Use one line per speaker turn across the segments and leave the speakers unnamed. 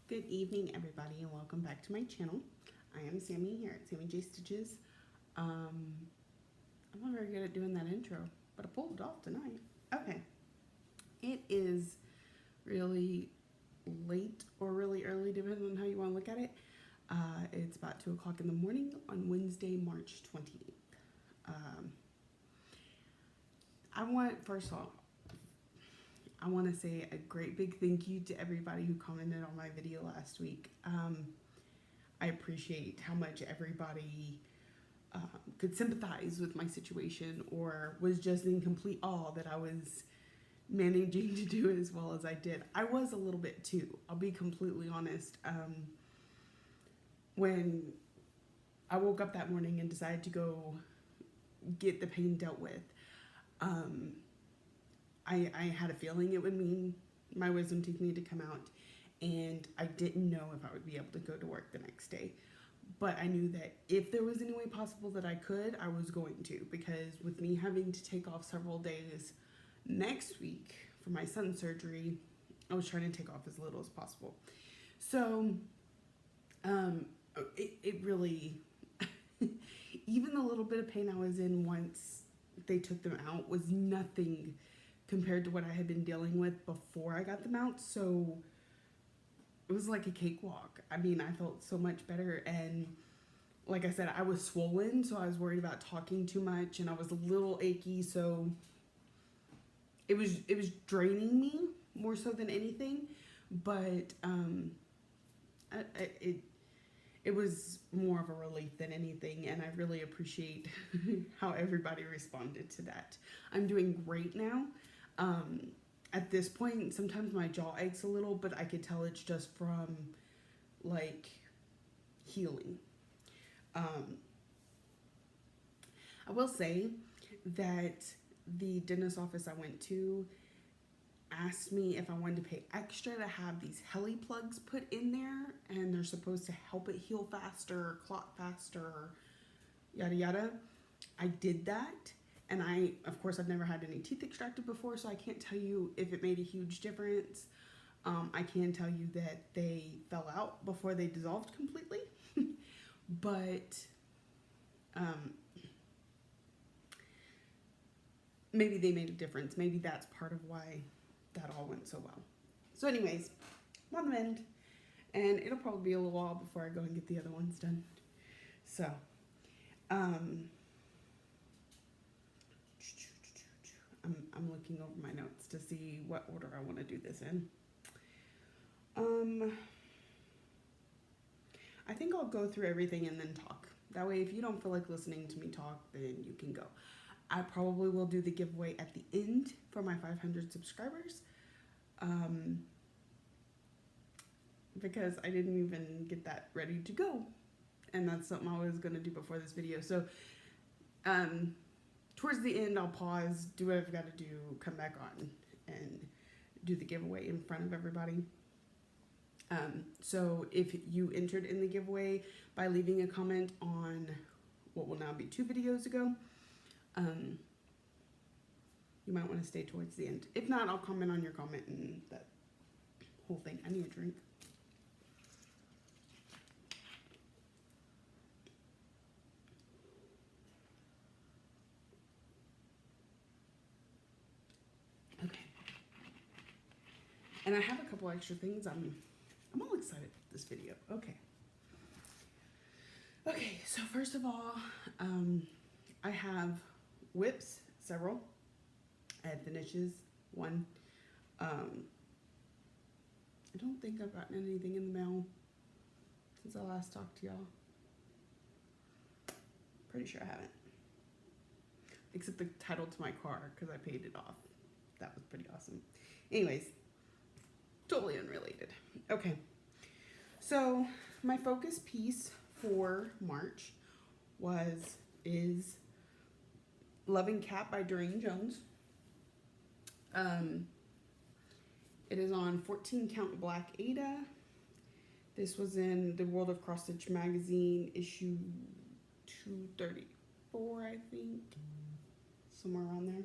Good evening, everybody, and welcome back to my channel. I am Sammy here at Sammy J Stitches. I'm not very good at doing that intro, but I pulled it off tonight. Okay, it is really late or really early, depending on how you want to look at it. It's about 2 o'clock in the morning on Wednesday, March 28th. First off, I want to say a great big thank you to everybody who commented on my video last week. I appreciate how much everybody could sympathize with my situation or was just in complete awe that I was managing to do as well as I did. I was a little bit too, I'll be completely honest. When I woke up that morning and decided to go get the pain dealt with, I had a feeling it would mean my wisdom teeth needed to come out, and I didn't know if I would be able to go to work the next day. But I knew that if there was any way possible that I could, I was going to, because with me having to take off several days next week for my son's surgery, I was trying to take off as little as possible. So it really, even the little bit of pain I was in once they took them out was nothing compared to what I had been dealing with before I got them out. So it was like a cakewalk. I mean, I felt so much better, and like I said, I was swollen, so I was worried about talking too much, and I was a little achy, so it was draining me more so than anything. But it was more of a relief than anything, and I really appreciate how everybody responded to that. I'm doing great now. At this point, sometimes my jaw aches a little, but I could tell it's just from like healing. I will say that the dentist office I went to asked me if I wanted to pay extra to have these heli plugs put in there, and they're supposed to help it heal faster, clot faster, yada yada. I did that, and of course, I've never had any teeth extracted before, so I can't tell you if it made a huge difference. I can tell you that they fell out before they dissolved completely, but maybe they made a difference. Maybe that's part of why that all went so well. So anyways, I'm on the mend, and it'll probably be a little while before I go and get the other ones done. So, I'm looking over my notes to see what order I want to do this in. I think I'll go through everything and then talk. That way, if you don't feel like listening to me talk, then you can go. I probably will do the giveaway at the end for my 500 subscribers, because I didn't even get that ready to go, and that's something I was going to do before this video. So towards the end, I'll pause, do what I've got to do, come back on, and do the giveaway in front of everybody. So if you entered in the giveaway by leaving a comment on what will now be 2 videos ago, you might want to stay towards the end. If not, I'll comment on your comment and that whole thing. I need a drink. Okay. And I have a couple extra things. I'm all excited for this video. Okay. Okay, so first of all, I have whips, several. I had finishes, one. I don't think I've gotten anything in the mail since I last talked to y'all. Pretty sure I haven't. Except the title to my car, because I paid it off. That was pretty awesome. Anyways, totally unrelated. Okay, so my focus piece for March is Loving Cat by Doreen Jones. It is on 14 Count Black Ada. This was in the World of Cross Stitch magazine, issue 234, I think, somewhere around there.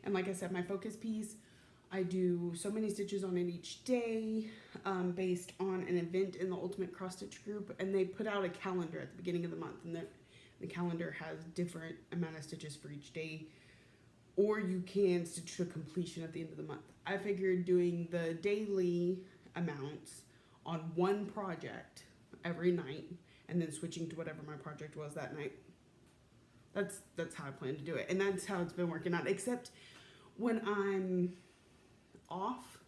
And like I said, my focus piece, I do so many stitches on it each day, based on an event in the Ultimate Cross Stitch group, and they put out a calendar at the beginning of the month, and the calendar has different amount of stitches for each day, or you can stitch to completion at the end of the month. I figured doing the daily amounts on one project every night, and then switching to whatever my project was that night. That's how I plan to do it, and that's how it's been working out. Except when I'm off,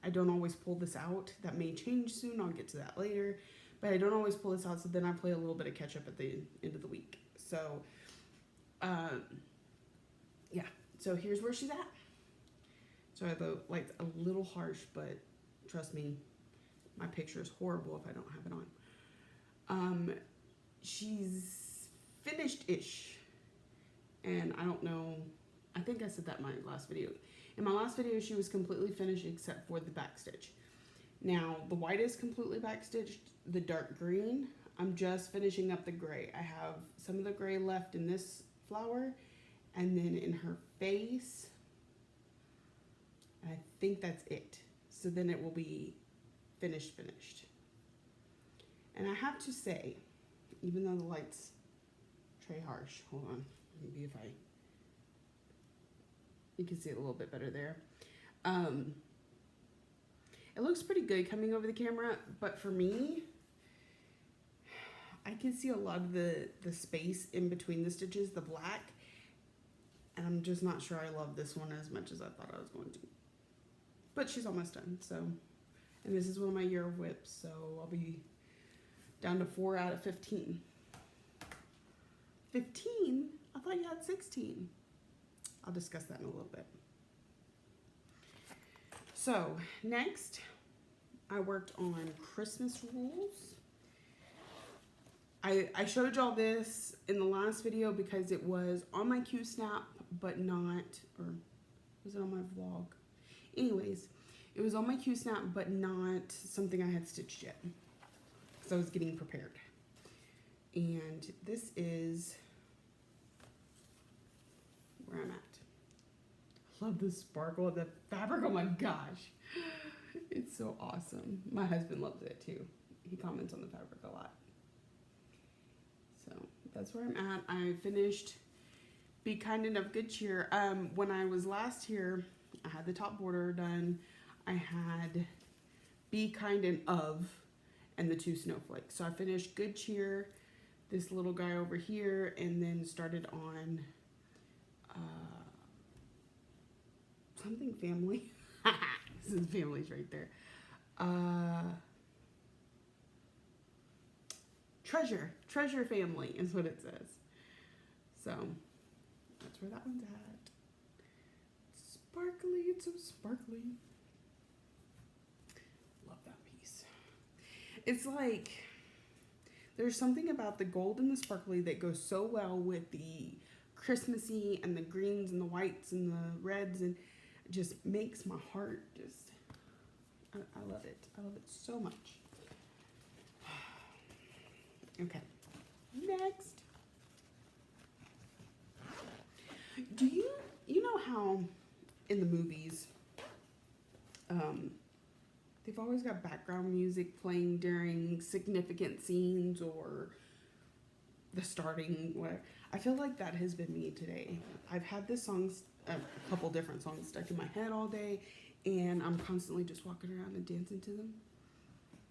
I don't always pull this out. That may change soon. I'll get to that later, but I don't always pull this out. So then I play a little bit of catch up at the end of the week. So, yeah. So here's where she's at. So the light's a little harsh, but trust me, my picture is horrible if I don't have it on. She's finished-ish, and I don't know, I think I said that in my last video. In my last video, she was completely finished except for the back stitch. Now, the white is completely back stitched, the dark green, I'm just finishing up the gray. I have some of the gray left in this flower, and then in her face, I think that's it. So then it will be finished. And I have to say, even though the light's tray harsh, hold on, maybe if you can see it a little bit better there. It looks pretty good coming over the camera, but for me, I can see a lot of the space in between the stitches, the black, and I'm just not sure I love this one as much as I thought I was going to. But she's almost done, so, and this is one of my year of whips, so I'll be down to 4 out of 15. 15? I thought you had 16. I'll discuss that in a little bit. So, next, I worked on Christmas rules. I showed y'all this in the last video because it was on my Q-Snap, but not, or was it on my vlog? Anyways, it was on my Q-Snap, but not something I had stitched yet. So I was getting prepared. And this is where I'm at. I love the sparkle of the fabric. Oh my gosh. It's so awesome. My husband loves it too. He comments on the fabric a lot. So that's where I'm at. I finished Be Kind Enough Good Cheer. When I was last here, I had the top border done. I had Be Kind and Of and the 2 snowflakes. So I finished Good Cheer, this little guy over here, and then started on something family. This is family's right there. Treasure family is what it says. So that's where that one's at. Sparkly, it's so sparkly. Love that piece. It's like, there's something about the gold and the sparkly that goes so well with the Christmassy and the greens and the whites and the reds, and it just makes my heart just, I love it. I love it so much. Okay, next. Do you know how in the movies, they've always got background music playing during significant scenes or the starting, whatever. I feel like that has been me today. I've had this song, a couple different songs stuck in my head all day, and I'm constantly just walking around and dancing to them.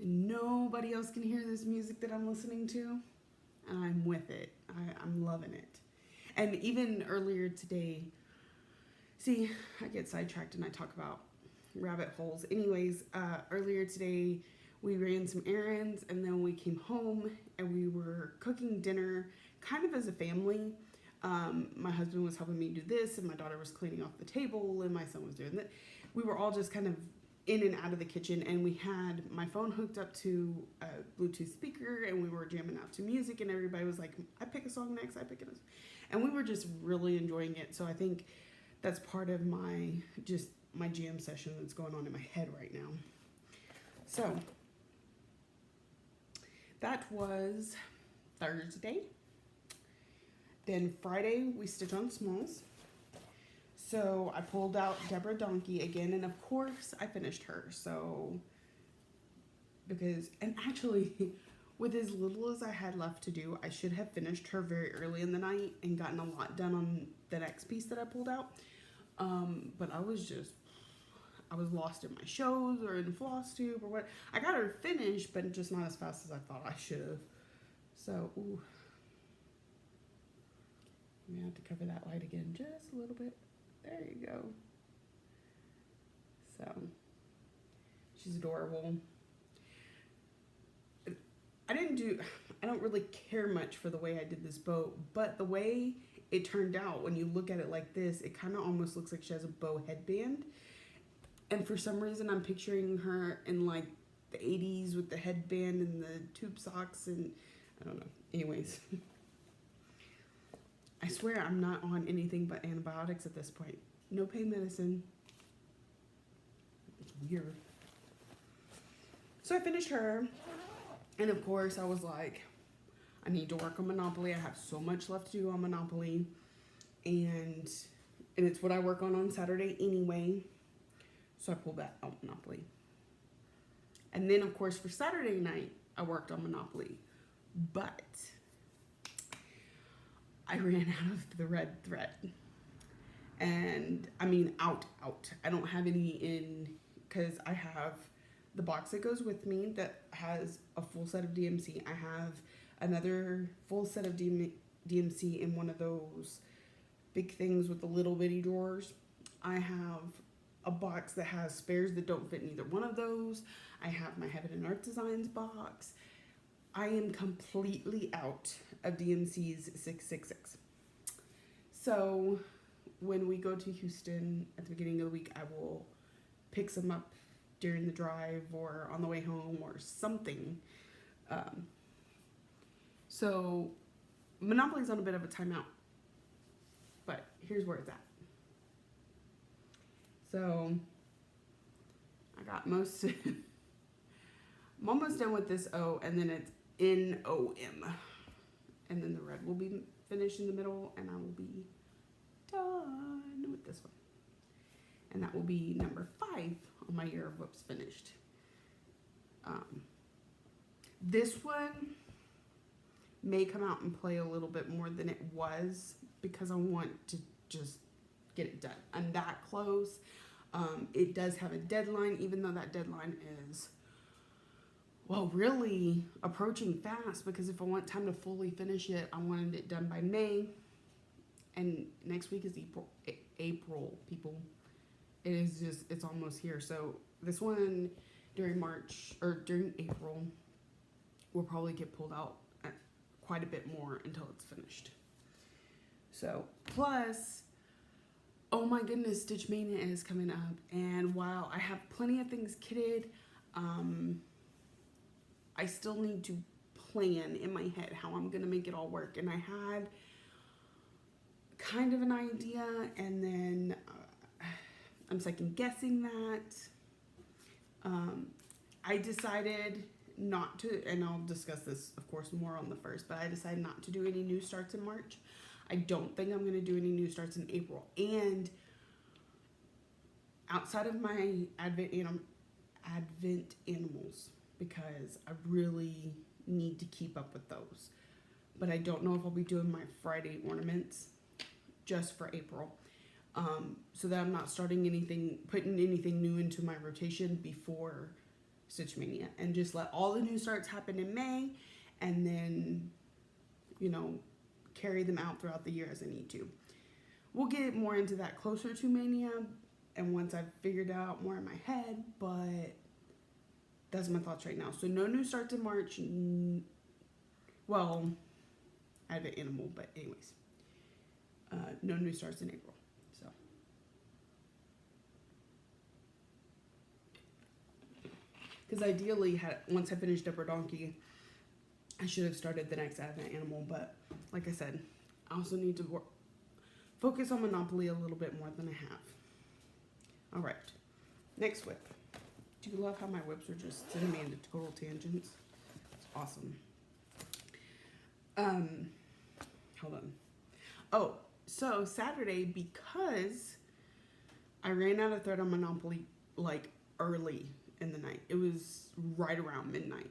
And nobody else can hear this music that I'm listening to, and I'm with it. I'm loving it. And even earlier today, see, I get sidetracked and I talk about rabbit holes. Anyways, earlier today, we ran some errands, and then we came home and we were cooking dinner kind of as a family. My husband was helping me do this, and my daughter was cleaning off the table, and my son was doing that. We were all just kind of in and out of the kitchen, and we had my phone hooked up to a Bluetooth speaker, and we were jamming out to music, and everybody was like, I pick a song next, I pick it. And we were just really enjoying it. So I think that's part of my jam session that's going on in my head right now. So that was Thursday. Then Friday, we stitch on smalls. So I pulled out Deborah Donkey again, and of course I finished her. So, and actually, with as little as I had left to do, I should have finished her very early in the night and gotten a lot done on the next piece that I pulled out. But I was lost in my shows or in Flosstube or what. I got her finished, but just not as fast as I thought I should have. So, ooh. I'm going to have to cover that light again just a little bit. There you go. So, she's adorable. I don't really care much for the way I did this bow, but the way it turned out, when you look at it like this, it kind of almost looks like she has a bow headband. And for some reason, I'm picturing her in like the 80s with the headband and the tube socks and I don't know. Anyways. I swear I'm not on anything but antibiotics at this point. No pain medicine. It's weird. So I finished her. And of course I was like, I need to work on Monopoly. I have so much left to do on Monopoly. And it's what I work on Saturday anyway. So I pulled that out Monopoly. And then of course for Saturday night, I worked on Monopoly. But I ran out of the red thread. And I mean out. I don't have any in, because I have the box that goes with me that has a full set of DMC. I have another full set of DMC in one of those big things with the little bitty drawers. I have a box that has spares that don't fit in either one of those. I have my Heaven and Earth Designs box. I am completely out of DMC's 666. So when we go to Houston at the beginning of the week, I will pick some up during the drive or on the way home or something. So Monopoly's on a bit of a timeout, but here's where it's at. So I got I'm almost done with this O, and then it's NOM. And then the red will be finished in the middle, and I will be done with this one. And that will be number 5 on my year of whoops finished. This one may come out and play a little bit more than it was because I want to just get it done. I'm that close. It does have a deadline, even though that deadline is, well, really approaching fast, because if I want time to fully finish it, I wanted it done by May. And next week is April, people. It is just, it's almost here. So this one during March or during April will probably get pulled out quite a bit more until it's finished. So plus, oh my goodness, Stitch Mania is coming up. And while I have plenty of things kitted, I still need to plan in my head how I'm going to make it all work. And I had kind of an idea, and then I'm second guessing that. I decided not to, and I'll discuss this, of course, more on the 1st, but I decided not to do any new starts in March. I don't think I'm going to do any new starts in April. And outside of my Advent animals, because I really need to keep up with those. But I don't know if I'll be doing my Friday ornaments just for April. So that I'm not putting anything new into my rotation before Stitch Mania. And just let all the new starts happen in May, and then, carry them out throughout the year as I need to. We'll get more into that closer to Mania, and once I've figured out more in my head, but that's my thoughts right now. So no new starts in March. Well, I have an animal, but anyways. No new starts in April. So. Because ideally, once I finished Deborah Donkey, I should have started the next Advent animal. But like I said, I also need to focus on Monopoly a little bit more than I have. All right. Next whip. Do you love how my whips are just sending me into total tangents? It's awesome. Hold on. Oh, so Saturday, because I ran out of thread on Monopoly like early in the night. It was right around midnight.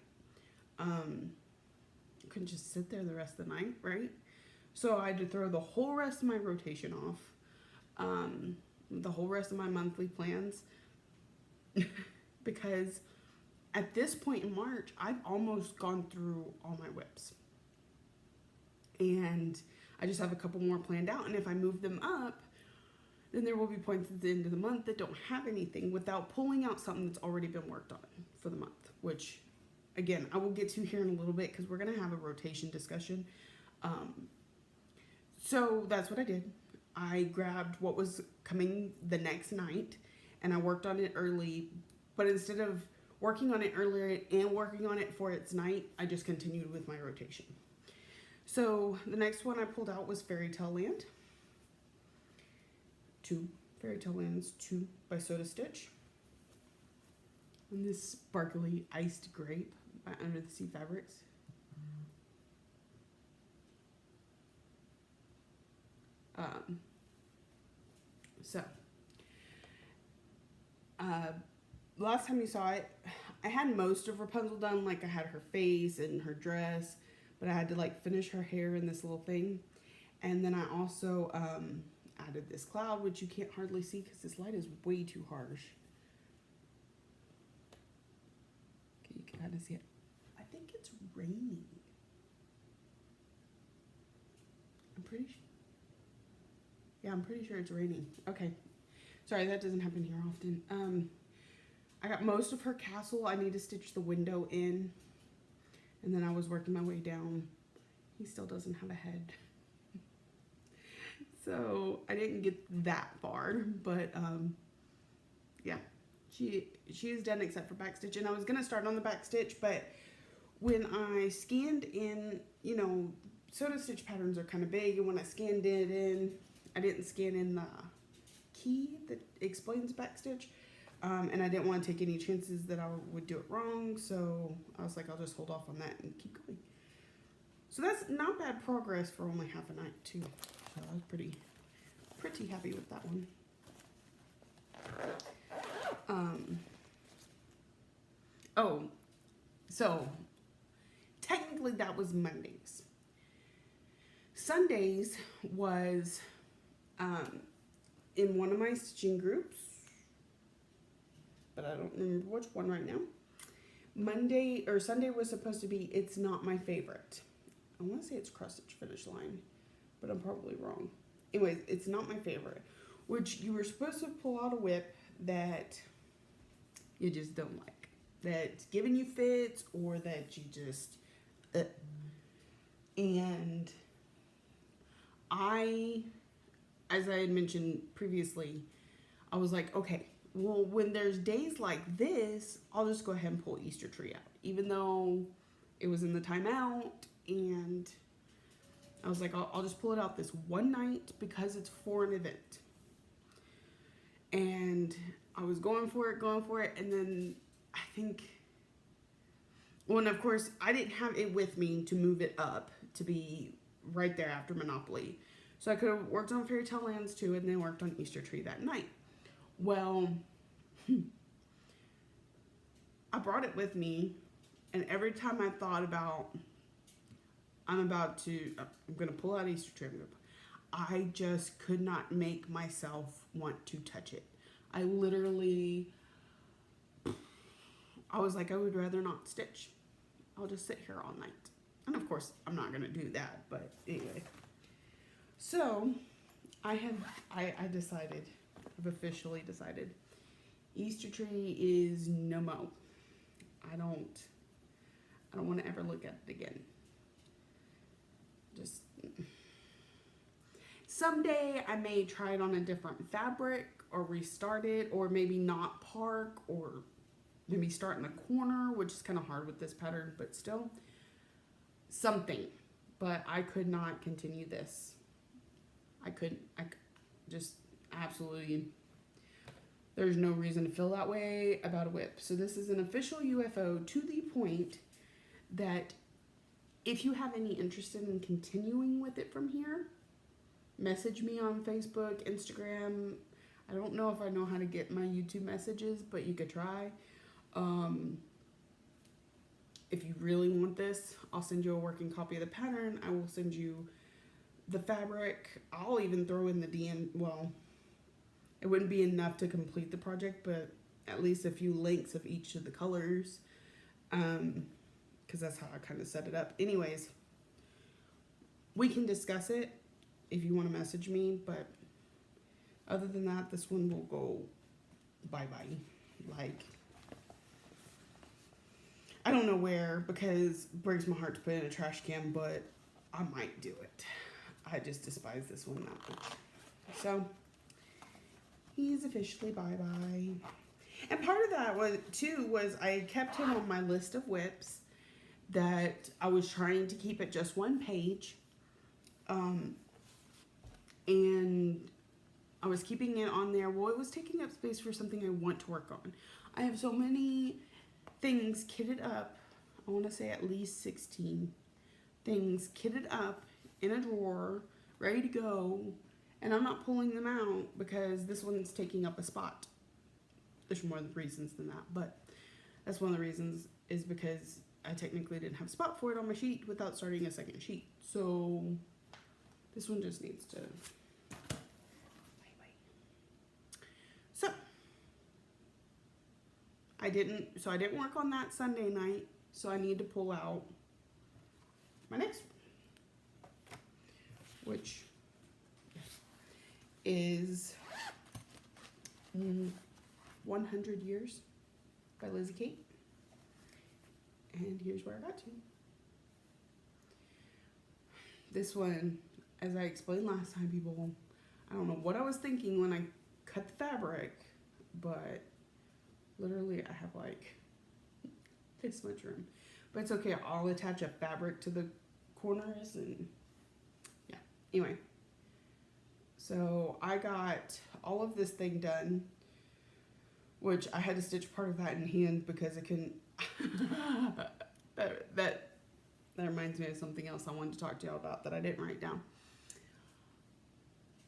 Couldn't just sit there the rest of the night, right? So I had to throw the whole rest of my rotation off, the whole rest of my monthly plans, because at this point in March, I've almost gone through all my whips. And I just have a couple more planned out. And if I move them up, then there will be points at the end of the month that don't have anything without pulling out something that's already been worked on for the month, which, again, I will get to here in a little bit because we're going to have a rotation discussion. So that's what I did. I grabbed what was coming the next night and I worked on it early, but instead of working on it earlier and working on it for its night, I just continued with my rotation. So the next one I pulled out was Fairy Tale Land 2. Fairy Tale Lands 2 by Soda Stitch. And this sparkly iced grape by Under the Sea Fabrics. Last time you saw it, I had most of Rapunzel done. Like I had her face and her dress, but I had to like finish her hair in this little thing. And then I also added this cloud, which you can't hardly see because this light is way too harsh. Okay, you can kind of see it. I think it's raining. I'm pretty sure. Yeah, I'm pretty sure it's raining. Okay. Sorry, that doesn't happen here often. I got most of her castle. I need to stitch the window in. And then I was working my way down. He still doesn't have a head. So I didn't get that far. But yeah, she is done except for backstitch. And I was going to start on the backstitch, but when I scanned in, you know, Soda Stitch patterns are kind of big. And when I scanned it in, I didn't scan in the key that explains backstitch. And I didn't want to take any chances that I would do it wrong. So I was like, I'll just hold off on that and keep going. So that's not bad progress for only half a night too. So I was pretty happy with that one. Oh, so technically that was Mondays. Sundays was in one of my stitching groups, but I don't remember which one right now. Sunday was supposed to be It's Not My Favorite. I want to say it's Cross Stitch Finish Line, but I'm probably wrong. Anyways, It's Not My Favorite, which you were supposed to pull out a whip that you just don't like, that's giving you fits, or that you just, and as I had mentioned previously, I was like, okay, well, when there's days like this, I'll just go ahead and pull Easter Tree out, even though it was in the timeout, and I was like, I'll just pull it out this one night because it's for an event. And I was going for it, and then I think, well, and of course, I didn't have it with me to move it up to be right there after Monopoly. So I could have worked on Fairy Tale Lands 2 and then worked on Easter Tree that night. Well, I brought it with me, and every time I thought about, I'm going to pull out Easter Tree, I just could not make myself want to touch it. I was like, I would rather not stitch. I'll just sit here all night. And of course, I'm not going to do that, but anyway. So, I've officially decided, Easter Tree is no mo. I don't want to ever look at it again. Just someday I may try it on a different fabric or restart it, or maybe not park, or maybe start in the corner, which is kind of hard with this pattern, but still something. But I could not continue this. I just absolutely, there's no reason to feel that way about a whip. So this is an official UFO, to the point that if you have any interest in continuing with it from here, message me on Facebook, Instagram. I don't know if I know how to get my YouTube messages, but you could try. If you really want this, I'll send you a working copy of the pattern. I will send you the fabric. I'll even throw in the DN. Well, it wouldn't be enough to complete the project, but at least a few links of each of the colors. Because that's how I kind of set it up. Anyways, we can discuss it if you want to message me, but other than that, this one will go bye-bye. Like, I don't know where, because it breaks my heart to put it in a trash can, but I might do it. I just despise this one that much. So, he's officially bye-bye. And part of that was I kept him on my list of whips that I was trying to keep at just one page. And I was keeping it on there. Well, it was taking up space for something I want to work on. I have so many things kitted up. I want to say at least 16 things kitted up in a drawer, ready to go. And I'm not pulling them out because this one's taking up a spot. There's more reasons than that, but that's one of the reasons is because I technically didn't have a spot for it on my sheet without starting a second sheet. So this one just needs to... So I didn't work on that Sunday night, so I need to pull out my next one, which is 100 Years by Lizzie Kate. And here's where I got to. This one, as I explained last time, people, I don't know what I was thinking when I cut the fabric, but literally I have like this much room. But it's okay, I'll attach a fabric to the corners and yeah. Anyway, so I got all of this thing done, which I had to stitch part of that in hand because I couldn't. that reminds me of something else I wanted to talk to y'all about that I didn't write down.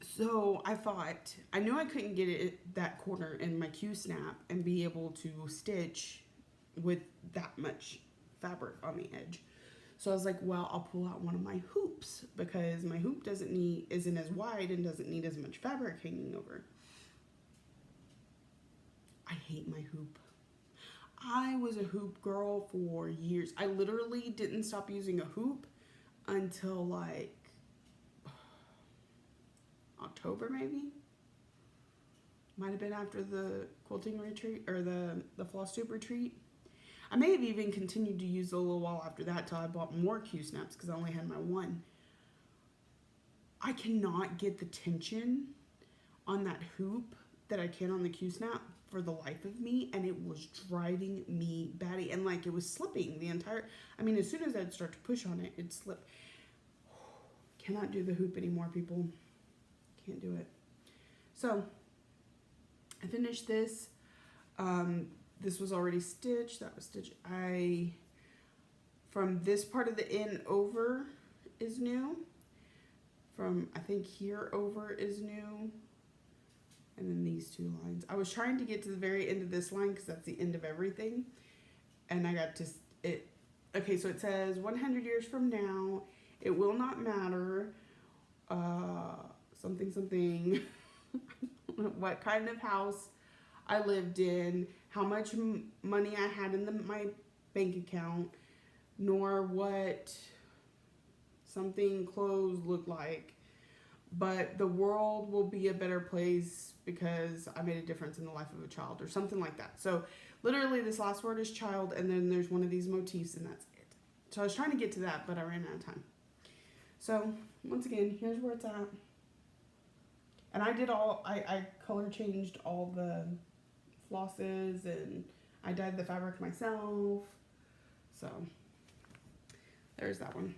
So I thought, I knew I couldn't get it that corner in my Q-snap and be able to stitch with that much fabric on the edge. So I was like, well, I'll pull out one of my hoops because my hoop isn't as wide and doesn't need as much fabric hanging over. I hate my hoop. I was a hoop girl for years. I literally didn't stop using a hoop until like October maybe. Might have been after the quilting retreat or the Flosstube retreat. I may have even continued to use it a little while after that till I bought more Q-snaps because I only had my one. I cannot get the tension on that hoop that I can on the Q-snap for the life of me, and it was driving me batty, and like it was slipping the entire, I mean, as soon as I'd start to push on it, it'd slip. Cannot do the hoop anymore, people. Can't do it. So I finished this. This was already stitched. That was stitched. From this part of the end over is new. From I think here over is new. And then these two lines. I was trying to get to the very end of this line because that's the end of everything. And I got to it. Okay, so it says 100 years from now, it will not matter. Something. What kind of house I lived in, how much money I had in my bank account, nor what something clothes look like. But the world will be a better place because I made a difference in the life of a child or something like that. So literally this last word is child, and then there's one of these motifs, and that's it. So I was trying to get to that, but I ran out of time. So once again, here's where it's at. And I color changed all the flosses, and I dyed the fabric myself. So there's that one.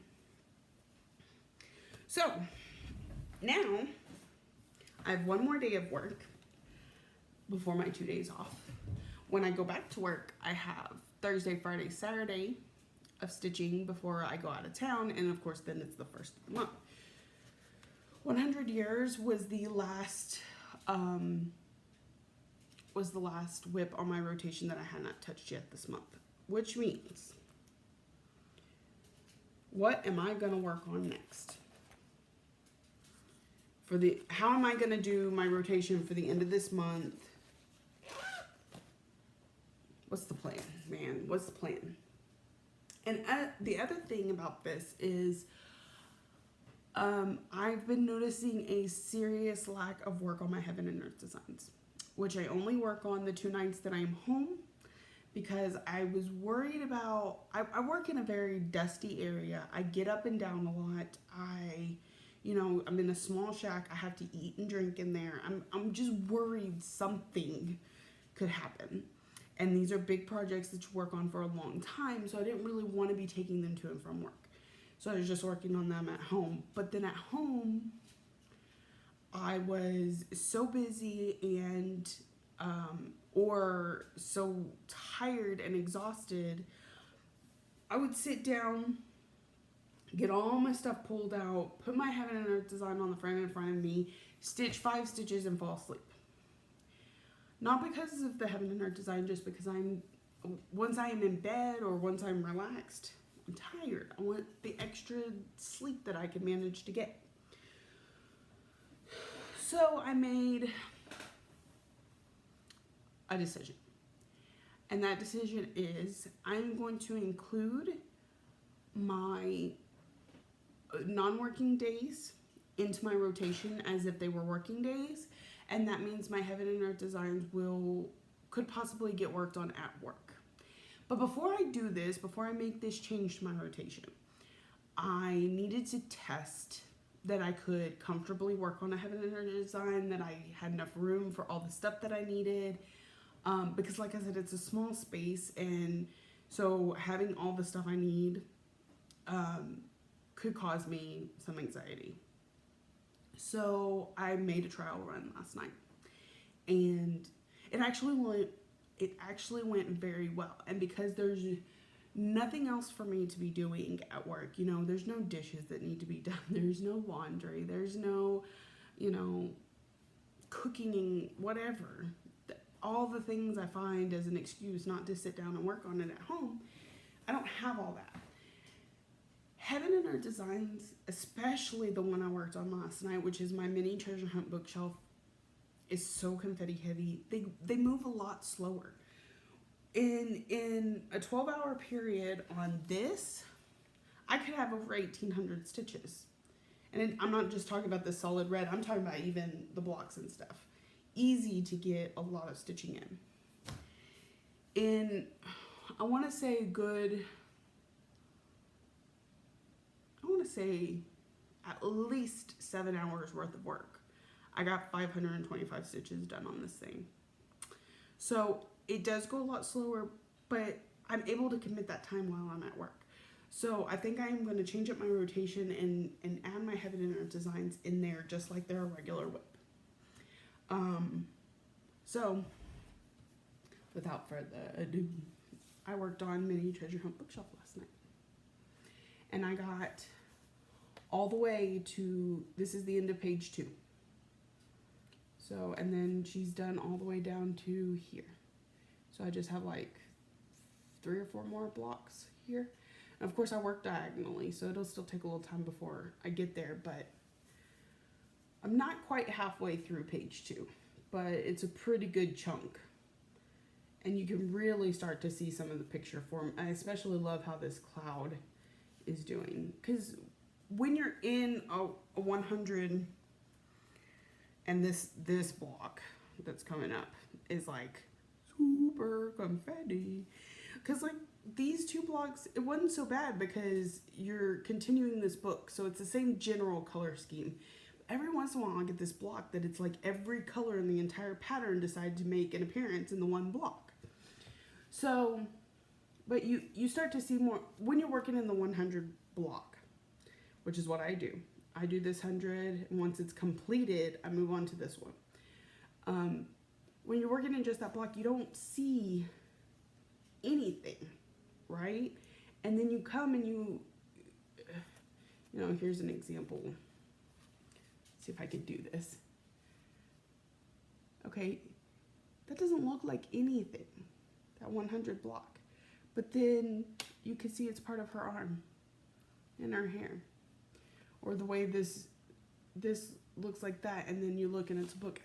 So now I have one more day of work before my 2 days off. When I go back to work, I have Thursday, Friday, Saturday of stitching before I go out of town, and of course then it's the first of the month. 100 Years was the last was the last whip on my rotation that I had not touched yet this month, which means, what am I going to work on next? How am I going to do my rotation for the end of this month? What's the plan, man? What's the plan? And the other thing about this is I've been noticing a serious lack of work on my Heaven and Earth designs, which I only work on the 2 nights that I'm home, because I was worried about, I work in a very dusty area. I get up and down a lot. I'm in a small shack. I have to eat and drink in there. I'm just worried something could happen. And these are big projects that you work on for a long time, so I didn't really want to be taking them to and from work. So I was just working on them at home. But then at home, I was so busy and or so tired and exhausted, I would sit down, get all my stuff pulled out, put my Heaven and Earth design on the frame in front of me, stitch 5 stitches and fall asleep. Not because of the Heaven and Earth design, just because once I am in bed or once I'm relaxed, I'm tired. I want the extra sleep that I can manage to get. So I made a decision. And that decision is I'm going to include my non-working days into my rotation as if they were working days. And that means my Heaven and Earth designs could possibly get worked on at work. But before I do this, before I make this change to my rotation, I needed to test that I could comfortably work on a Heaven and Earth design, that I had enough room for all the stuff that I needed. Because like I said, it's a small space, and so having all the stuff I need could cause me some anxiety. So I made a trial run last night, and it actually went very well. And because there's nothing else for me to be doing at work, there's no dishes that need to be done, there's no laundry, there's no, cooking, whatever. All the things I find as an excuse not to sit down and work on it at home, I don't have all that. Heaven and Earth designs, especially the one I worked on last night, which is my mini treasure hunt bookshelf, is so confetti heavy. They move a lot slower. In a 12-hour period on this, I could have over 1,800 stitches. And I'm not just talking about the solid red, I'm talking about even the blocks and stuff. Easy to get a lot of stitching in. I want to say at least 7 hours worth of work. I got 525 stitches done on this thing. So it does go a lot slower, but I'm able to commit that time while I'm at work. So I think I'm going to change up my rotation and add my Heaven and Earth designs in there just like they're a regular whip. So without further ado, I worked on Mini Treasure Hunt Bookshelf last night. And I got all the way to, this is the end of page 2. So, and then she's done all the way down to here. So I just have like 3 or 4 more blocks here. And of course I work diagonally, so it'll still take a little time before I get there, but I'm not quite halfway through page 2, but it's a pretty good chunk. And you can really start to see some of the picture form. I especially love how this cloud is doing, because when you're in a 100 and this block that's coming up is like super confetti, because like these 2 blocks, it wasn't so bad because you're continuing this book, so it's the same general color scheme. Every once in a while I get this block that it's like every color in the entire pattern decided to make an appearance in the one block. So, but you start to see more when you're working in the 100 block, which is what I do. I do this 100, and once it's completed, I move on to this one. When you're working in just that block, you don't see anything, right? And then you come and here's an example. Let's see if I can do this. Okay, that doesn't look like anything, that 100 block. But then you can see it's part of her arm and her hair. Or the way this looks like that, and then you look and it's a book.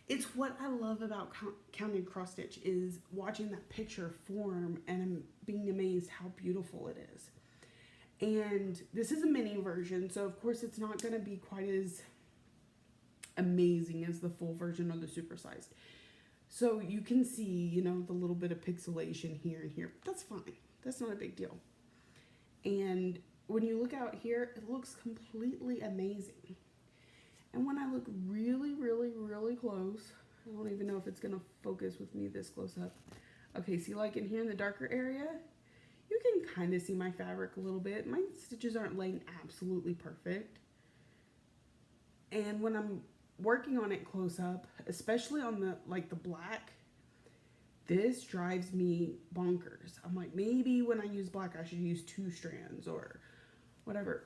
It's what I love about counting cross stitch, is watching that picture form and being amazed how beautiful it is. And this is a mini version, so of course it's not going to be quite as amazing as the full version or the supersized. So you can see, you know, the little bit of pixelation here and here. That's fine. That's not a big deal. And when you look out here, it looks completely amazing. And when I look really, really, really close, I don't even know if it's going to focus with me this close up. Okay, see, like in here in the darker area, you can kind of see my fabric a little bit. My stitches aren't laying absolutely perfect. And when I'm working on it close up, especially on the black, this drives me bonkers. I'm like, maybe when I use black, I should use 2 strands or whatever.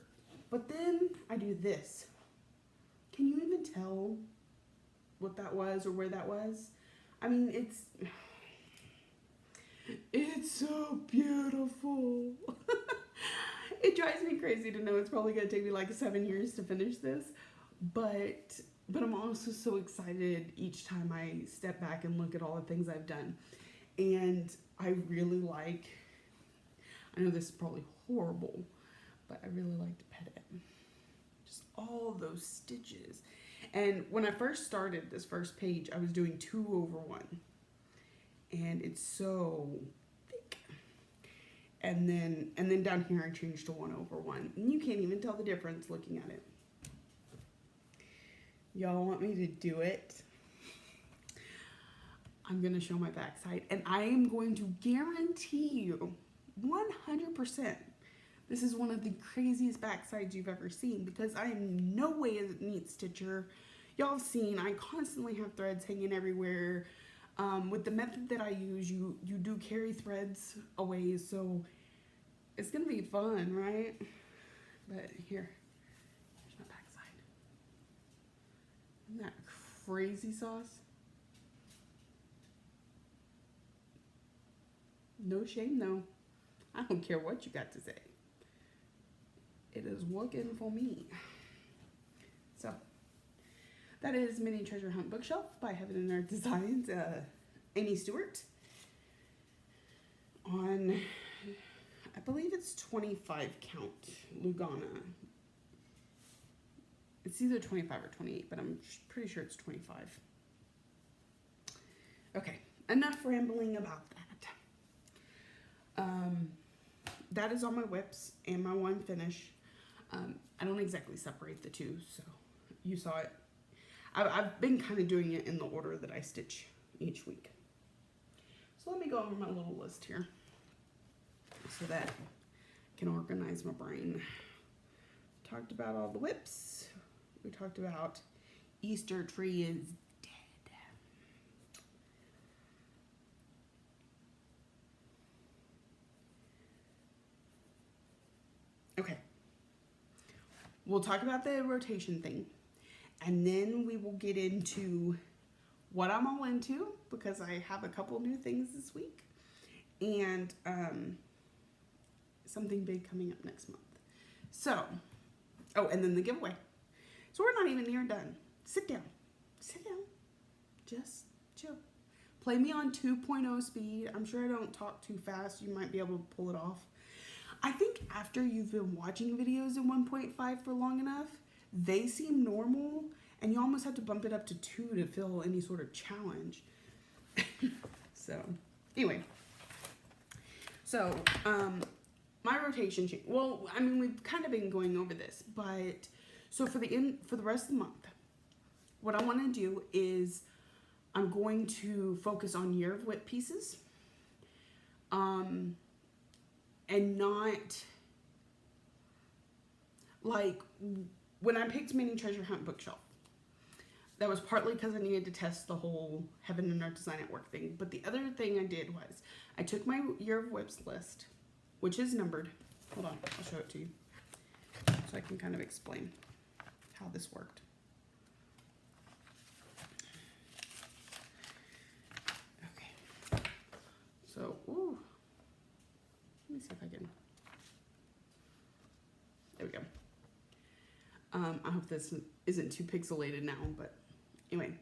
But then I do this. Can you even tell what that was or where that was? I mean, it's so beautiful. It drives me crazy to know it's probably going to take me like 7 years to finish this. But I'm also so excited each time I step back and look at all the things I've done. And I really like, I know this is probably horrible, but I really like to pet it. Just all those stitches. And when I first started this first page, I was doing 2 over 1. And it's so thick. And then down here I changed to 1 over 1. And you can't even tell the difference looking at it. Y'all want me to do it? I'm going to show my backside, and I am going to guarantee you 100% this is one of the craziest backsides you've ever seen, because I am no way a neat stitcher. Y'all have seen I constantly have threads hanging everywhere. With the method that I use, you do carry threads away, so it's going to be fun, right? But here's my backside. Isn't that crazy sauce? No shame, though. I don't care what you got to say. It is working for me. So, that is Mini Treasure Hunt Bookshelf by Heaven and Earth Designs, Amy Stewart. On, I believe it's 25 count Lugana. It's either 25 or 28, but I'm pretty sure it's 25. Okay, enough rambling about that. That is all my whips and my one finish. I don't exactly separate the two, so you saw it. I've been kind of doing it in the order that I stitch each week. So let me go over my little list here so that I can organize my brain. Talked about all the whips. We talked about Easter tree is dead. Okay. We'll talk about the rotation thing. And then we will get into what I'm all into, because I have a couple new things this week. And something big coming up next month. So, oh, and then the giveaway. So we're not even near done. Sit down. Sit down. Just chill. Play me on 2.0 speed. I'm sure I don't talk too fast. You might be able to pull it off. I think after you've been watching videos in 1.5 for long enough, they seem normal, and you almost have to bump it up to 2 to feel any sort of challenge. So, anyway. So, my rotation change. Well, I mean, we've kind of been going over this, but so for the rest of the month, what I want to do is I'm going to focus on year of whip pieces. And not, like, when I picked Mini Treasure Hunt Bookshelf, that was partly because I needed to test the whole Heaven and Earth Design at Work thing. But the other thing I did was, I took my Year of Whips list, which is numbered. Hold on, I'll show it to you. So I can kind of explain how this worked. So, ooh. Let me see if I can. There we go. I hope this isn't too pixelated now, but anyway.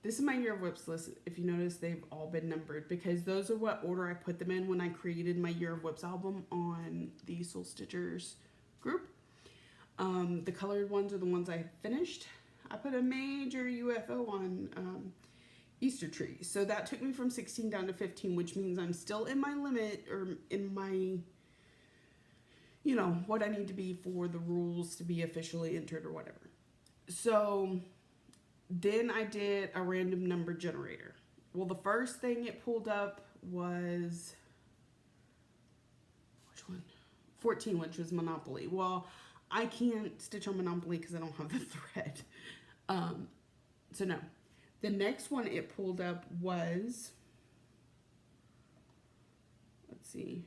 This is my Year of Whips list. If you notice, they've all been numbered because those are what order I put them in when I created my Year of Whips album on the Soul Stitchers group. The colored ones are the ones I finished. I put a major UFO on Easter tree. So that took me from 16 down to 15, which means I'm still in my limit or in my, you know, what I need to be for the rules to be officially entered or whatever. So then I did a random number generator. Well, the first thing it pulled up was, which one? 14, which was Monopoly. Well, I can't stitch on Monopoly because I don't have the thread. So no. The next one it pulled up was, let's see.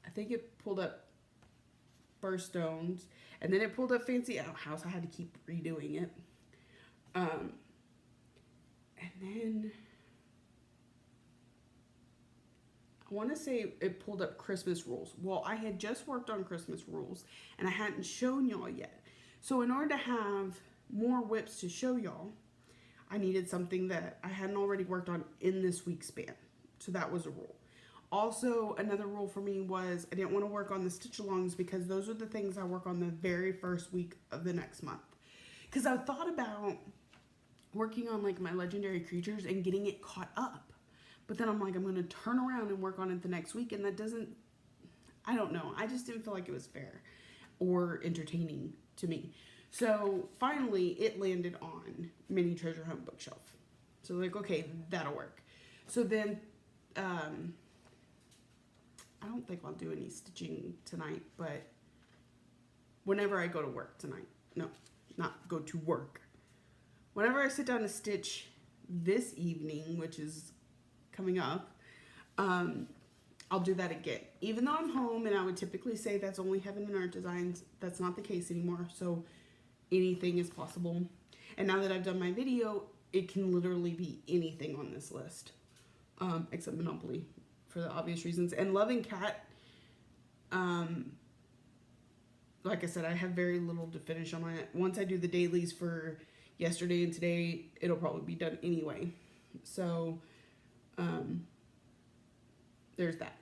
I think it pulled up Birthstones, and then it pulled up Fancy Outhouse. I had to keep redoing it. And then I want to say it pulled up Christmas Rules. Well, I had just worked on Christmas Rules, and I hadn't shown y'all yet. So in order to have more whips to show y'all, I needed something that I hadn't already worked on in this week's span. So that was a rule. Also, another rule for me was I didn't want to work on the stitch-alongs because those are the things I work on the very first week of the next month. Because I thought about working on like my legendary creatures and getting it caught up. But then I'm like, I'm going to turn around and work on it the next week, and that doesn't, I don't know. I just didn't feel like it was fair or entertaining to me. So finally, it landed on Mini Treasure Hunt Bookshelf. So like, okay, that'll work. So then, I don't think I'll do any stitching tonight, but whenever I go to work tonight, no, not go to work. Whenever I sit down to stitch this evening, which is coming up, I'll do that again. Even though I'm home and I would typically say that's only Heaven and Art Designs, that's not the case anymore. So anything is possible. And now that I've done my video, it can literally be anything on this list, except Monopoly for the obvious reasons. And Loving Cat, like I said, I have very little to finish on it. Once I do the dailies for yesterday and today, it'll probably be done anyway. So there's that.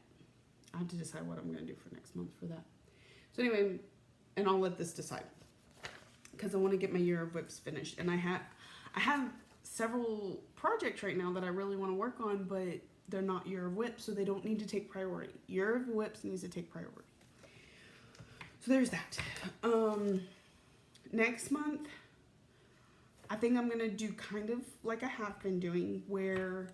I have to decide what I'm going to do for next month for that. So anyway, and I'll let this decide because I want to get my Year of Whips finished. And I have several projects right now that I really want to work on, but they're not Year of Whips, so they don't need to take priority. Year of Whips needs to take priority. So there's that. Next month, I think I'm going to do kind of like I have been doing, where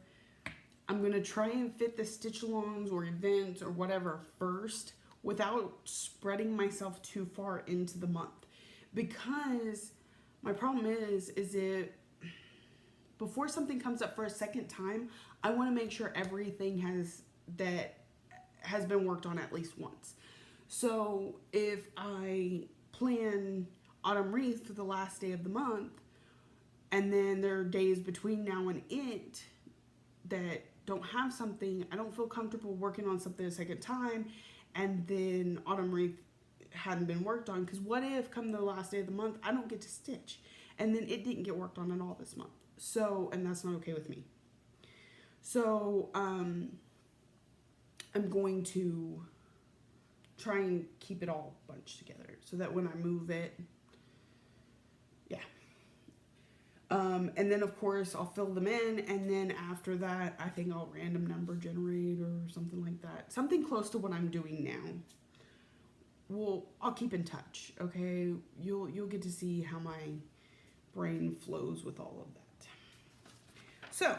I'm going to try and fit the stitch-alongs or events or whatever first without spreading myself too far into the month. Because my problem is it, before something comes up for a second time, I want to make sure everything has been worked on at least once. So if I plan Autumn Wreath for the last day of the month, and then there are days between now and it that don't have something, I don't feel comfortable working on something a second time, and then Autumn Wreath hadn't been worked on, because what if come the last day of the month I don't get to stitch, and then it didn't get worked on at all this month. So, and that's not okay with me. So I'm going to try and keep it all bunched together so that when I move it, yeah. And then of course I'll fill them in, and then after that I think I'll random number generate or something like that. Something close to what I'm doing now. Well, I'll keep in touch, okay? You'll get to see how my brain flows with all of that. So,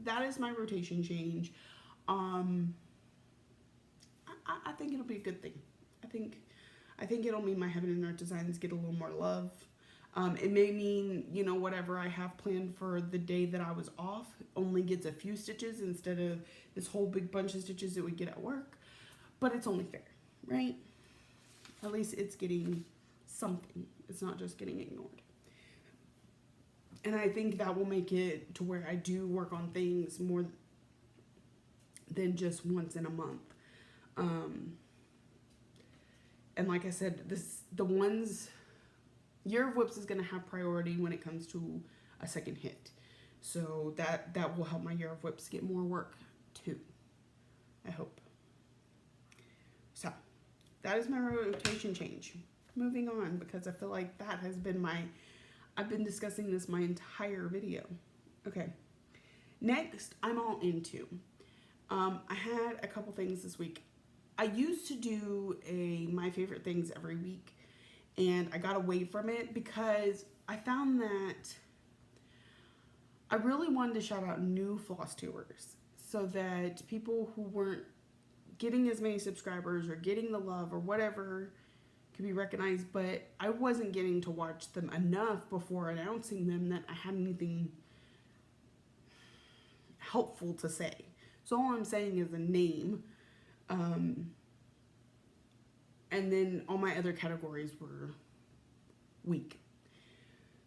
that is my rotation change. I think it'll be a good thing. I think it'll mean my Heaven and Art Designs get a little more love. It may mean, you know, whatever I have planned for the day that I was off only gets a few stitches instead of this whole big bunch of stitches that we get at work. But it's only fair, right? At least it's getting something. It's not just getting ignored. And I think that will make it to where I do work on things more than just once in a month. And like I said, the ones, Year of Whips is going to have priority when it comes to a second hit. So that will help my Year of Whips get more work too, I hope. So that is my rotation change. Moving on, because I feel like that has been I've been discussing this my entire video. Okay, next I'm all into. I had a couple things this week. I used to do my favorite things every week, and I got away from it because I found that I really wanted to shout out new Flosstubers so that people who weren't getting as many subscribers or getting the love or whatever could be recognized, but I wasn't getting to watch them enough before announcing them that I had anything helpful to say. So all I'm saying is a name. And then all my other categories were weak.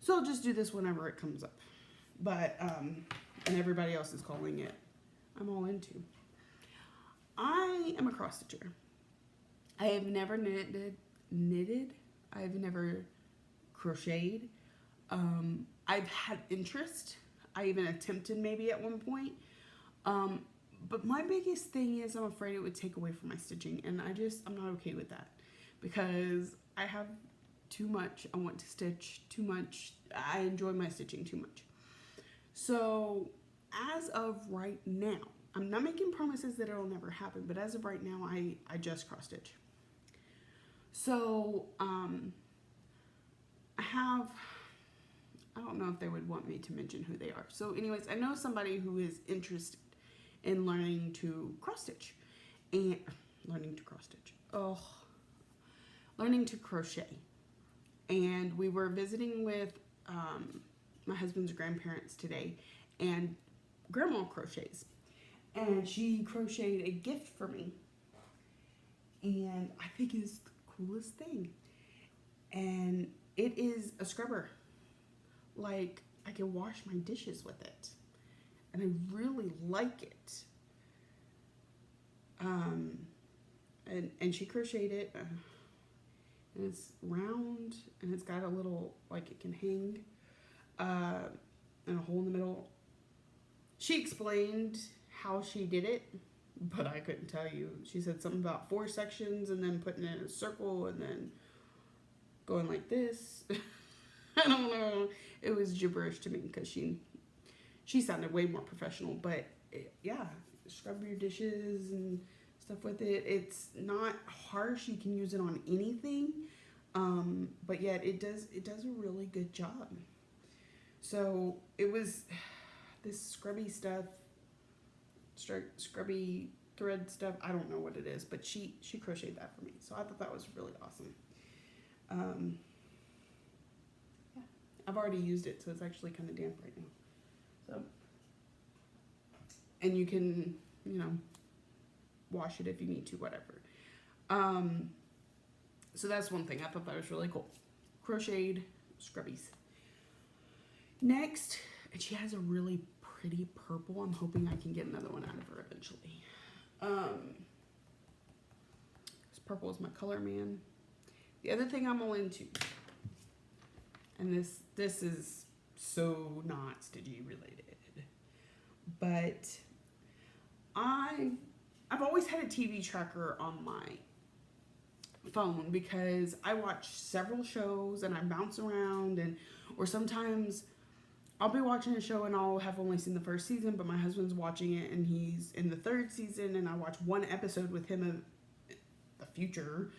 So I'll just do this whenever it comes up. But, and everybody else is calling it, I'm all into. I am a cross stitcher. I have never knitted. I've never crocheted. I've had interest. I even attempted maybe at one point. But my biggest thing is I'm afraid it would take away from my stitching, and I'm not okay with that because I have too much. I want to stitch too much. I enjoy my stitching too much. So as of right now, I'm not making promises that it'll never happen, but as of right now, I just cross stitch. So I don't know if they would want me to mention who they are. So anyways, I know somebody who is interested in learning to cross stitch and learning to crochet. And we were visiting with my husband's grandparents today, and grandma crochets, and she crocheted a gift for me, and I think it's the coolest thing. And it is a scrubber. Like, I can wash my dishes with it, and I really like it. And she crocheted it, and it's round, and it's got a little, like, it can hang, and a hole in the middle. She explained how she did it, but I couldn't tell you. She said something about 4 sections and then putting it in a circle and then going like this. I don't know. It was gibberish to me because she sounded way more professional. But yeah, scrub your dishes and stuff with it. It's not harsh. You can use it on anything. But yet it does a really good job. So it was this scrubby stuff, scrubby thread stuff. I don't know what it is, but she crocheted that for me. So I thought that was really awesome. Yeah, I've already used it, so it's actually kind of damp right now. So, and you can, wash it if you need to, whatever. So that's one thing. I thought that was really cool. Crocheted scrubbies. Next, and she has a really pretty purple. I'm hoping I can get another one out of her eventually. This purple is my color, man. The other thing I'm all into, and this is so not stitchy related, but I've always had a TV tracker on my phone because I watch several shows and I bounce around, or sometimes I'll be watching a show and I'll have only seen the first season, but my husband's watching it and he's in the 3rd season, and I watch one episode with him in the future,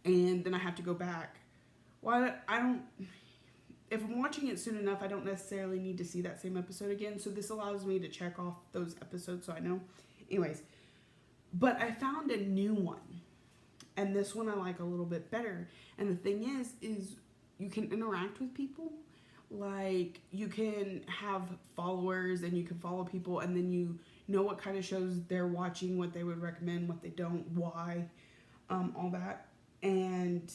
and then I have to go back. Well, if I'm watching it soon enough, I don't necessarily need to see that same episode again, so this allows me to check off those episodes so I know. Anyways, but I found a new one, and this one I like a little bit better, and the thing is you can interact with people. Like, you can have followers and you can follow people, and then you know what kind of shows they're watching, what they would recommend, what they don't, why, all that. And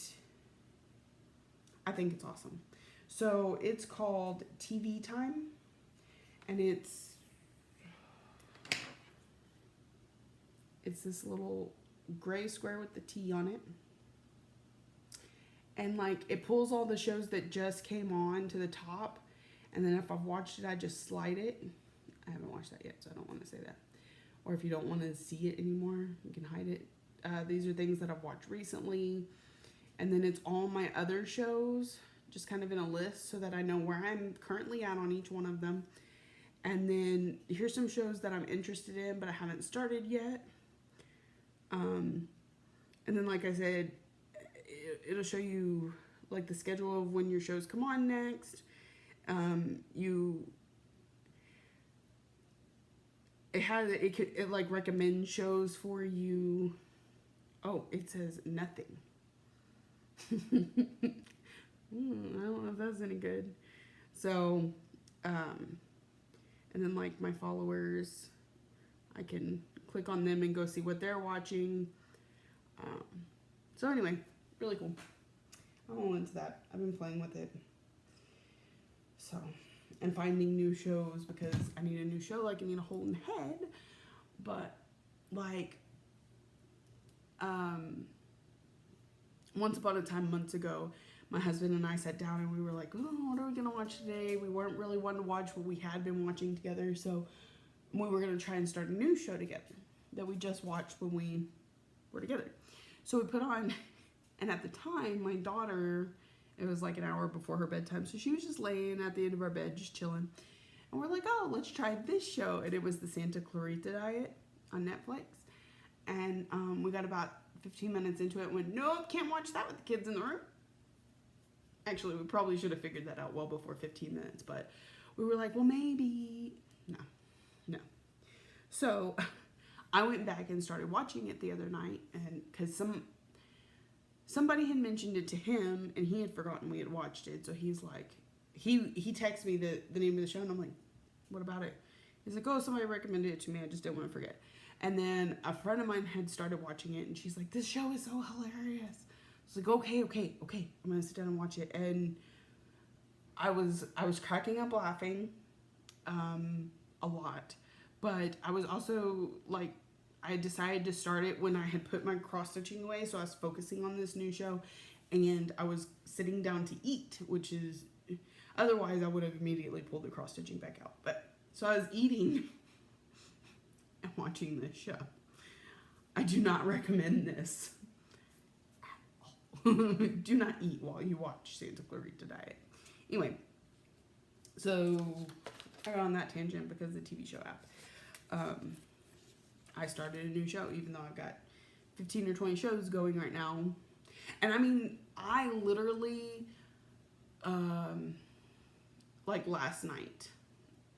I think it's awesome. So it's called TV Time, and it's this little gray square with the T on it. And like it pulls all the shows that just came on to the top, and then if I've watched it, I just slide it. I haven't watched that yet, so I don't want to say that. Or if you don't want to see it anymore, you can hide it. These are things that I've watched recently, and then it's all my other shows, just kind of in a list so that I know where I'm currently at on each one of them. And then here's some shows that I'm interested in, but I haven't started yet. And then, like I said, it'll show you like the schedule of when your shows come on next. It like recommends shows for you. Oh, it says nothing. I don't know if that's any good. So, and then like my followers, I can click on them and go see what they're watching. So anyway, really cool. I'm all into that. I've been playing with it. So, and finding new shows because I need a new show like I need a hole in the head. But like, once upon a time, months ago, my husband and I sat down and we were like, oh, what are we gonna watch today? We weren't really wanting to watch what we had been watching together, so we were gonna try and start a new show together that we just watched when we were together. So we put on, and at the time, my daughter, it was like an hour before her bedtime, so she was just laying at the end of our bed, just chilling. And we're like, oh, let's try this show. And it was the Santa Clarita Diet on Netflix. And we got about 15 minutes into it and went, nope, can't watch that with the kids in the room. Actually, we probably should have figured that out well before 15 minutes, but we were like, well, maybe. No. So I went back and started watching it the other night, and because somebody had mentioned it to him, and he had forgotten we had watched it, so he's like, he texted me the name of the show, and I'm like, what about it? He's like, oh, somebody recommended it to me, I just didn't want to forget. And then a friend of mine had started watching it, and she's like, this show is so hilarious. I was like, okay, I'm gonna sit down and watch it. And I was cracking up laughing a lot, but I was also like, I decided to start it when I had put my cross stitching away, so I was focusing on this new show, and I was sitting down to eat, which is, otherwise I would have immediately pulled the cross stitching back out. But so I was eating and watching this show. I do not recommend this at all. Do not eat while you watch Santa Clarita Diet. Anyway, so I got on that tangent because of the TV show app. I started a new show, even though I've got 15 or 20 shows going right now. And I mean, I literally, like last night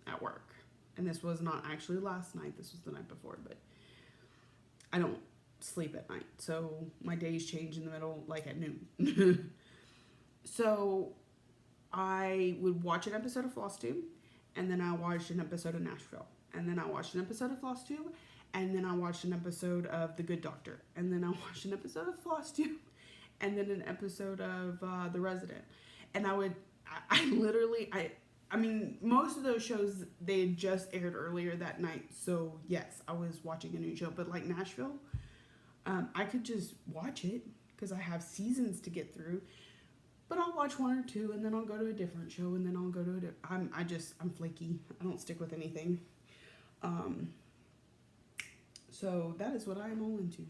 at work, and this was not actually last night, this was the night before, but I don't sleep at night, so my days change in the middle, like at noon. So I would watch an episode of Flosstube, and then I watched an episode of Nashville, and then I watched an episode of Flosstube, and then I watched an episode of The Good Doctor, and then I watched an episode of Flosstube, and then an episode of The Resident. And I literally, most of those shows, they had just aired earlier that night, so yes, I was watching a new show. But like Nashville, I could just watch it because I have seasons to get through. But I'll watch one or two, and then I'll go to a different show, and then I'll go to I'm flaky. I don't stick with anything. So that is what I am all into.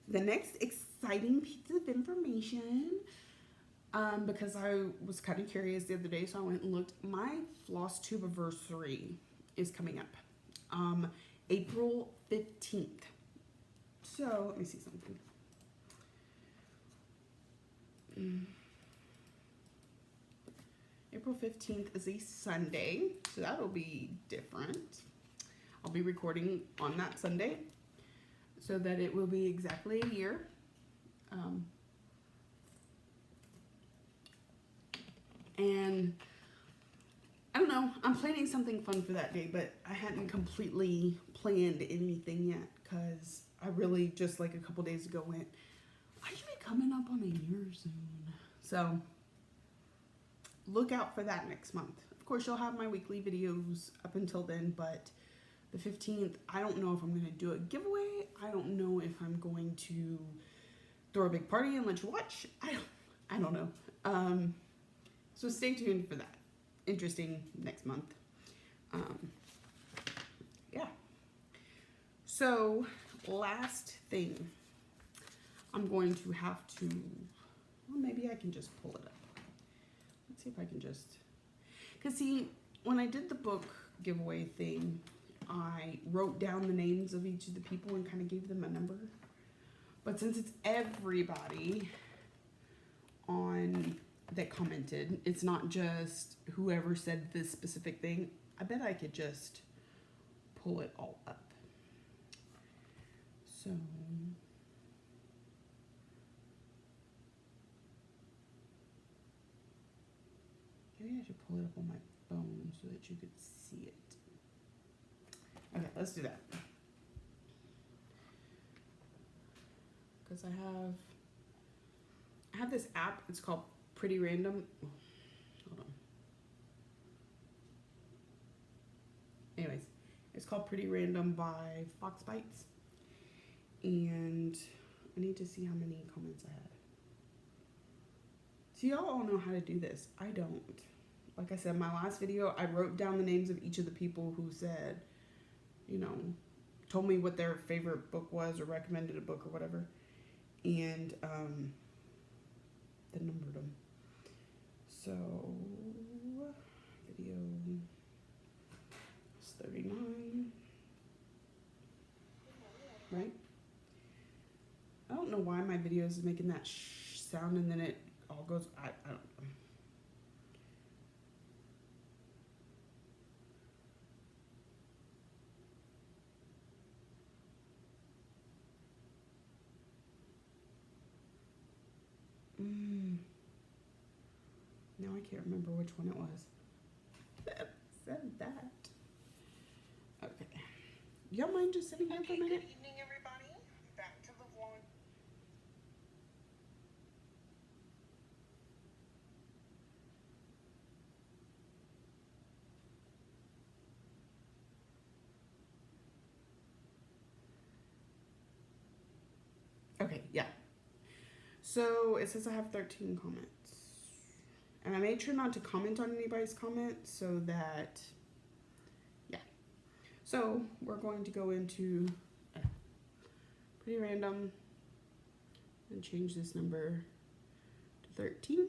The next exciting piece of information, because I was kind of curious the other day, so I went and looked. My Flosstube anniversary is coming up, April 15th. So let me see something. April 15th is a Sunday, so that'll be different. I'll be recording on that Sunday so that it will be exactly a year. And I don't know, I'm planning something fun for that day, but I hadn't completely planned anything yet because I really just like a couple days ago went, I should be coming up on a year soon. So look out for that next month. Of course, you'll have my weekly videos up until then, but the 15th, I don't know if I'm going to do a giveaway. I don't know if I'm going to throw a big party and let you watch. I don't know. So stay tuned for that. Interesting next month. Yeah. So last thing, I'm going to have to, well, maybe I can just pull it up. Let's see if I can just, because see, when I did the book giveaway thing, I wrote down the names of each of the people and kind of gave them a number. But since it's everybody on that commented, it's not just whoever said this specific thing, I bet I could just pull it all up. So maybe I should pull it up on my phone so that you could see it. Okay, let's do that. Because I have this app, it's called Pretty Random. Hold on. Anyways, it's called Pretty Random by Fox Bites. And I need to see how many comments I had. So y'all all know how to do this. I don't. Like I said, my last video, I wrote down the names of each of the people who said, you know, told me what their favorite book was or recommended a book or whatever. And then numbered them. So, video is 39. Right? I don't know why my video is making that sound and then it all goes, I don't know. Now I can't remember which one it was that said that. Okay. Y'all mind just sitting here for a minute?
Good evening, everybody. Back to the vlog.
Okay, yeah. So it says I have 13 comments. And I made sure not to comment on anybody's comments so that, yeah. So we're going to go into Pretty Random and change this number to 13.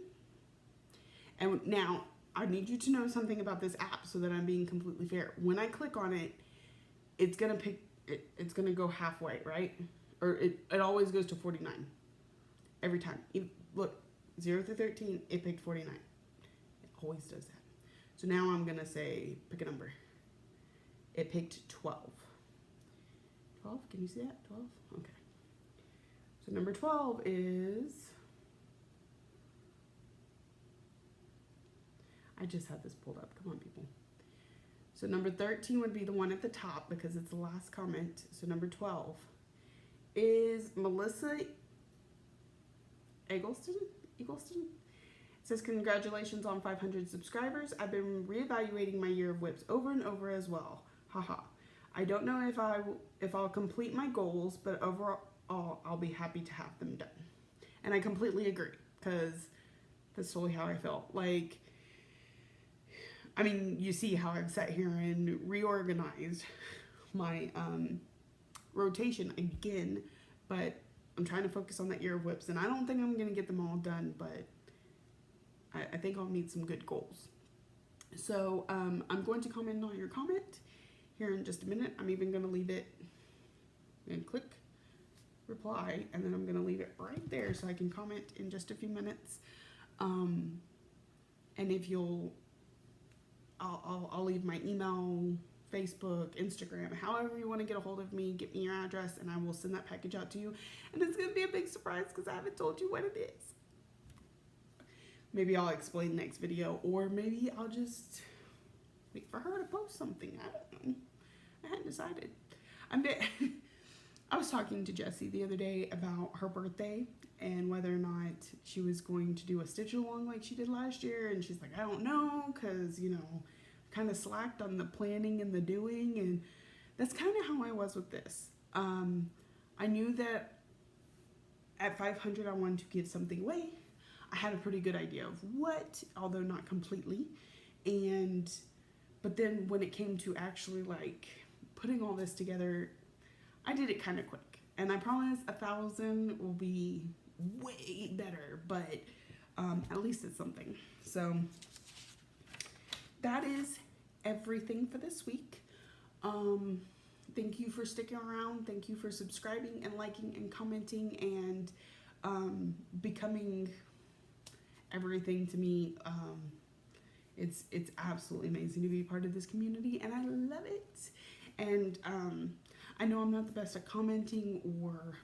And now I need you to know something about this app so that I'm being completely fair. When I click on it, it's going to pick, it's going to go halfway, right? Or it always goes to 49 every time. Look, 0 through 13, it picked 49. It always does that. So now I'm going to say, pick a number. It picked 12. 12? Can you see that? 12? Okay. So number 12 is... I just had this pulled up. Come on, people. So number 13 would be the one at the top because it's the last comment. So number 12 is Melissa Eggleston. It says, congratulations on 500 subscribers. I've been reevaluating my year of whips over and over as well. Haha. I don't know if I'll complete my goals, but overall I'll be happy to have them done. And I completely agree because that's totally how I felt. Like, I mean, you see how I've sat here and reorganized my rotation again, but I'm trying to focus on that year of whips, and I don't think I'm going to get them all done, but I think I'll need some good goals. So I'm going to comment on your comment here in just a minute. I'm even going to leave it and click reply, and then I'm going to leave it right there so I can comment in just a few minutes. And if you'll, I'll leave my email, Facebook, Instagram, however you want to get a hold of me, get me your address, and I will send that package out to you. And it's going to be a big surprise because I haven't told you what it is. Maybe I'll explain next video, or maybe I'll just wait for her to post something. I don't know. I hadn't decided. I was talking to Jessie the other day about her birthday and whether or not she was going to do a stitch along like she did last year. And she's like, I don't know, because, you know, kind of slacked on the planning and the doing. And that's kind of how I was with this. I knew that at 500 I wanted to give something away. I had a pretty good idea of what, although not completely. But then when it came to actually like putting all this together, I did it kind of quick. And I promise 1,000 will be way better, but at least it's something. So that is everything for this week. Thank you for sticking around. Thank you for subscribing and liking and commenting and becoming everything to me. It's absolutely amazing to be a part of this community, and I love it. And I know I'm not the best at commenting or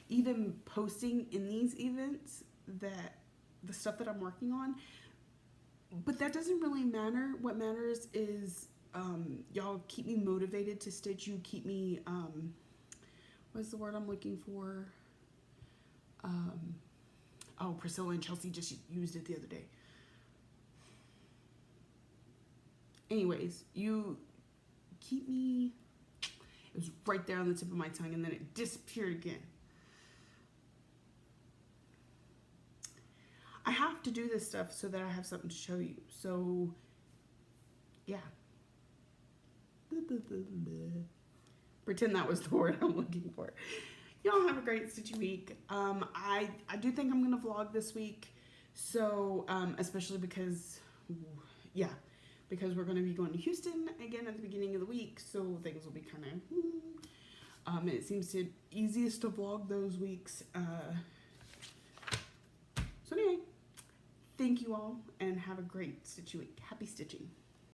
even posting in these events, that the stuff that I'm working on, but that doesn't really matter. What matters is y'all keep me motivated to stitch. You keep me what's the word I'm looking for? Oh, Priscilla and Chelsea just used it the other day. Anyways, you keep me, it was right there on the tip of my tongue and then it disappeared again. I have to do this stuff so that I have something to show you. So, yeah. Pretend that was the word I'm looking for. Y'all have a great stitchy week. I do think I'm going to vlog this week. So, especially because, yeah, because we're going to be going to Houston again at the beginning of the week. So things will be kind of, it seems to easiest to vlog those weeks. So anyway, thank you all and have a great stitchy week. Happy stitching.